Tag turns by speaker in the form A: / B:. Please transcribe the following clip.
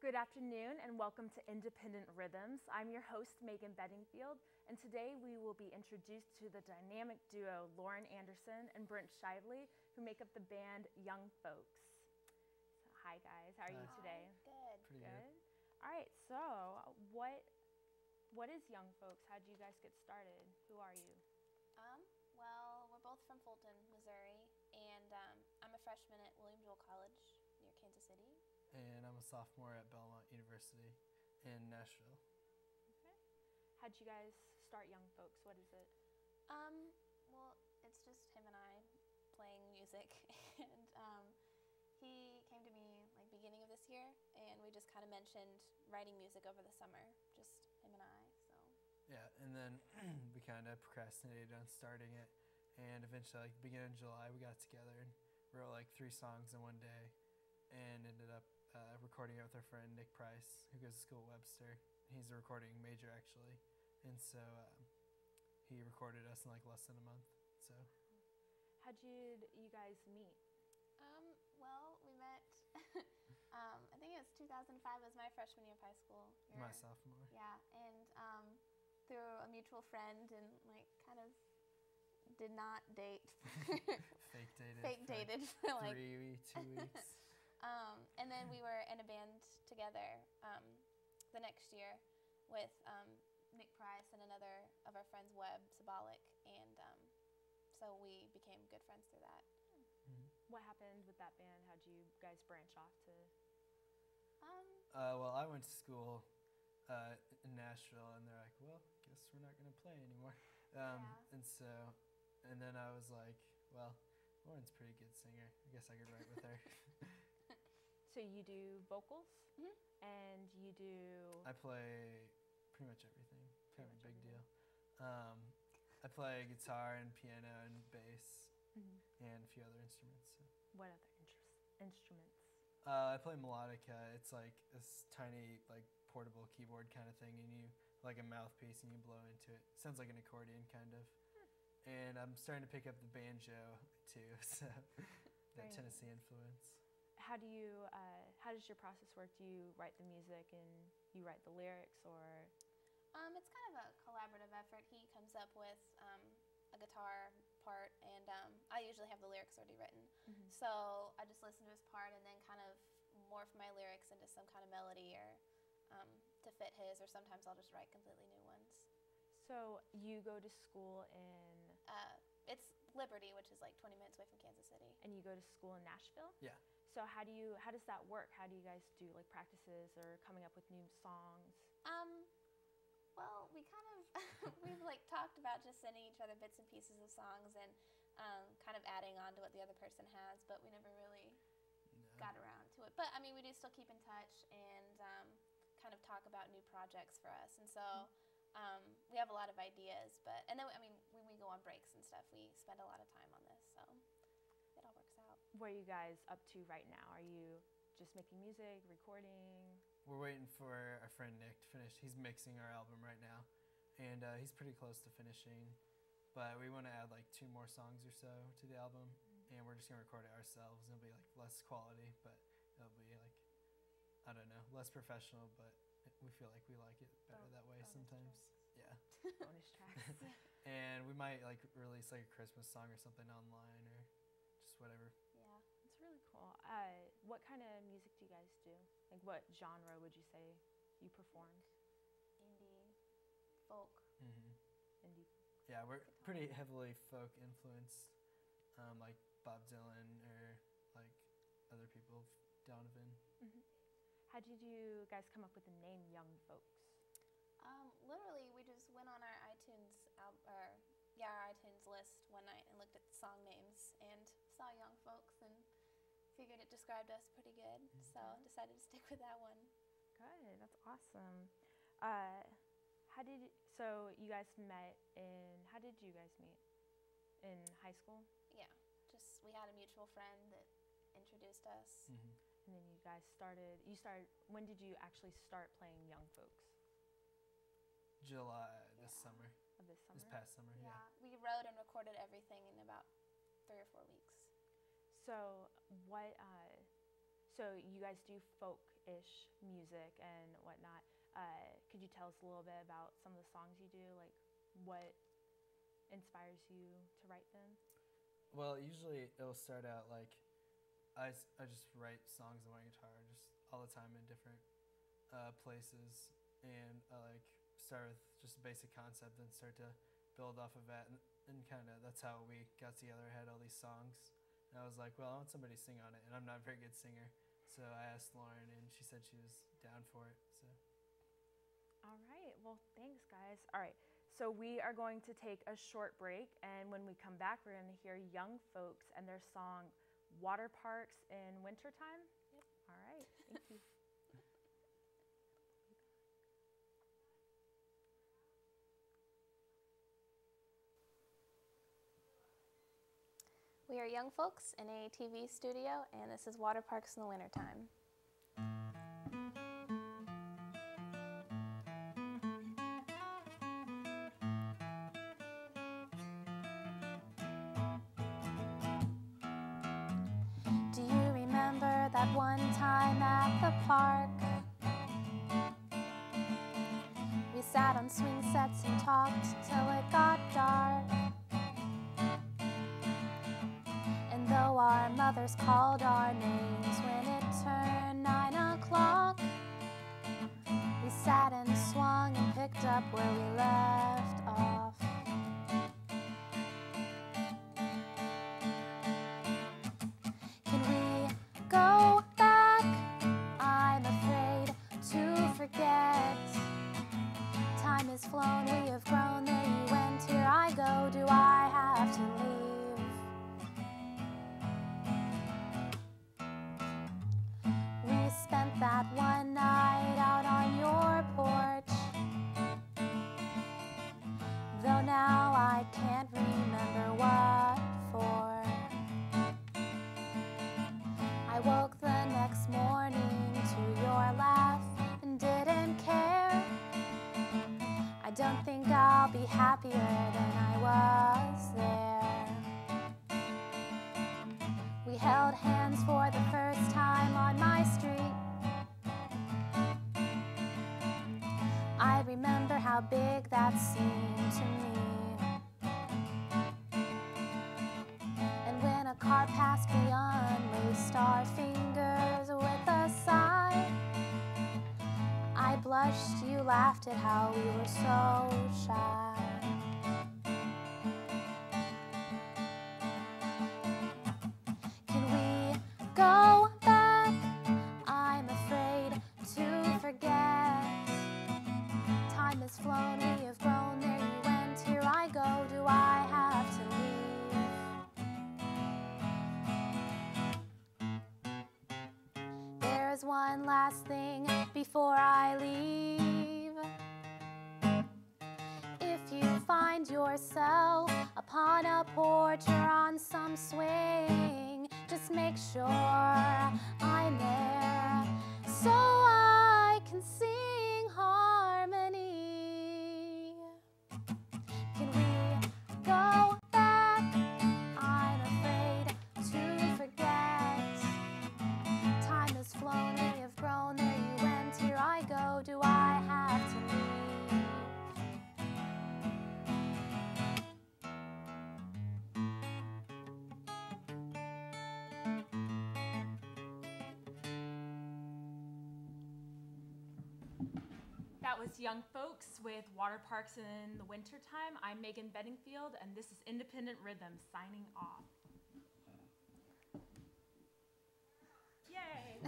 A: Good afternoon and welcome to Independent Rhythms. I'm your host, Megan Bedingfield, and today we will be introduced to the dynamic duo Lauren Anderson and Brent Shively, who make up the band Young Folks. So, hi guys, how are you today?
B: Good.
C: Pretty good.
A: All right, so what is Young Folks? How did you guys get started? Who are you?
B: Well, we're both from Fulton, Missouri, and I'm a freshman at William Jewell College near Kansas City.
C: And I'm a sophomore at Belmont University in Nashville.
A: Okay. How'd you guys start Young Folks? What is it?
B: Well, it's just him and I playing music, and he came to me like beginning of this year, and we just kind of mentioned writing music over the summer, just him and I. So.
C: Yeah, and then we kind of procrastinated on starting it, and eventually, like beginning of July, we got together and wrote like 3 songs in one day, and ended up recording it with our friend Nick Price, who goes to school at Webster. He's a recording major actually, and so he recorded us in like less than a month. So.
A: How did you guys meet?
B: Well, we met, I think it was 2005, it was my freshman year of high school.
C: My sophomore.
B: Yeah, and through a mutual friend, and like kind of did not date.
C: Fake dated.
B: Fake dated for like
C: 2 weeks.
B: And then we were in a band together the next year with Nick Price and another of our friends, Webb Sabalik, and so we became good friends through that.
C: Mm-hmm.
A: What happened with that band? How'd you guys branch off to?
C: Well, I went to school in Nashville, and they're like, well, guess we're not going to play anymore.
B: Yeah.
C: And then I was like, well, Lauren's a pretty good singer. I guess I could write with her.
A: So you do vocals,
B: Mm-hmm.
A: and you do.
C: I play pretty much everything. Kind of a big
A: everything.
C: deal. I play guitar and piano and bass
A: Mm-hmm.
C: and a few other instruments. So.
A: What other instruments?
C: I play melodica. It's like this tiny, like portable keyboard kind of thing, and you like a mouthpiece, and you blow into it. Sounds like an accordion, kind of. And I'm starting to pick up the banjo too, so
A: Very
C: that Tennessee influence.
A: How do you? How does your process work? Do you write the music and you write the lyrics, or?
B: It's kind of a collaborative effort. He comes up with a guitar part, and I usually have the lyrics already written.
A: Mm-hmm.
B: So I just listen to his part and then kind of morph my lyrics into some kind of melody or to fit his, or sometimes I'll just write completely new ones.
A: So you go to school in.
B: It's Liberty, which is like 20 minutes away from Kansas City.
A: And you go to school in Nashville.
C: Yeah.
A: So how does that work? How do you guys do like practices or coming up with new songs?
B: Well, we kind of, we've like talked about just sending each other bits and pieces of songs and kind of adding on to what the other person has, but we never really got around to it. But I mean, we do still keep in touch and kind of talk about new projects for us. And so we have a lot of ideas, and then, I mean, when we go on breaks and stuff, we spend a lot of time on this, so it all works out.
A: What are you guys up to right now? Are you just making music, recording?
C: We're waiting for our friend Nick to finish. He's mixing our album right now, and he's pretty close to finishing. But we want to add like 2 more songs or so to the album, and we're just gonna record it ourselves. It'll be like less quality, but it'll be like, I don't know, less professional. But we feel like we like it better that way sometimes. Yeah.
A: Bonus tracks.
C: And we might like release like a Christmas song or something online or just whatever.
B: Yeah.
A: It's really cool. What kind of music do you guys do? Like, what genre would you say you perform?
B: Indie, folk.
C: Mm-hmm.
A: Indie.
C: Yeah, we're pretty heavily folk influenced, like Bob Dylan or like other people, Donovan.
A: Mm-hmm. How did you guys come up with the name Young Folks?
B: Literally, we just went on our iTunes our iTunes list one night and looked at the song names and saw Young Folks and figured it described us pretty good. Mm-hmm. So decided to stick with that one.
A: Good, that's awesome. So you guys met how did you guys meet? In high school?
B: Yeah, we had a mutual friend that introduced us.
C: Mm-hmm.
A: And then you guys when did you actually start playing Young Folks?
C: July this summer.
A: Of this summer?
C: This past summer, yeah.
B: We wrote and recorded everything in about 3 or 4 weeks.
A: So so you guys do folk ish music and whatnot. Could you tell us a little bit about some of the songs you do? Like, what inspires you to write them?
C: Well, usually it'll start out like I just write songs on my guitar just all the time in different places, and I like start with just a basic concept and start to build off of that, and kind of that's how we got together. I had all these songs, and I was like, well, I want somebody to sing on it, and I'm not a very good singer, so I asked Lauren, and she said she was down for it. So.
A: All right. Well, thanks, guys. All right. So we are going to take a short break, and when we come back, we're going to hear Young Folks and their song Water Parks in Wintertime.
B: Yep.
A: All right. Thank you.
B: We are Young Folks in a TV studio, and this is Water Parks in the Wintertime. Do you remember that one time at the park? We sat on swing sets and talked till it got dark. And though our mothers called our names when it turned 9 o'clock, we sat and swung and picked up where we left off. Can we go back? I'm afraid to forget. Time has flown, we have grown, there you went, here I go, do I have to leave? We spent that one night out on your porch, though now I can't remember what for. I woke the next morning to your laugh and didn't care. I don't think I'll be happier than I was there. We held hands for the first time on my street. I remember how big that seemed to me. And when a car passed beyond, laced our fingers with a sigh. I blushed, you laughed at how we were so shy. Can we go back? I'm afraid to forget. Time has flown, we have grown, there you went, here I go, do I have to leave? There's one last thing before I leave. If you find yourself upon a porch or on some swing, just make sure I'm there so I can sing harmony. Can we go back? I'm afraid to forget. Time has flown, we have grown, there you went, here I go, do I have to leave?
A: That was Young Folks with Water Parks in the Wintertime. I'm Megan Bedingfield, and this is Independent Rhythm signing off. Yay!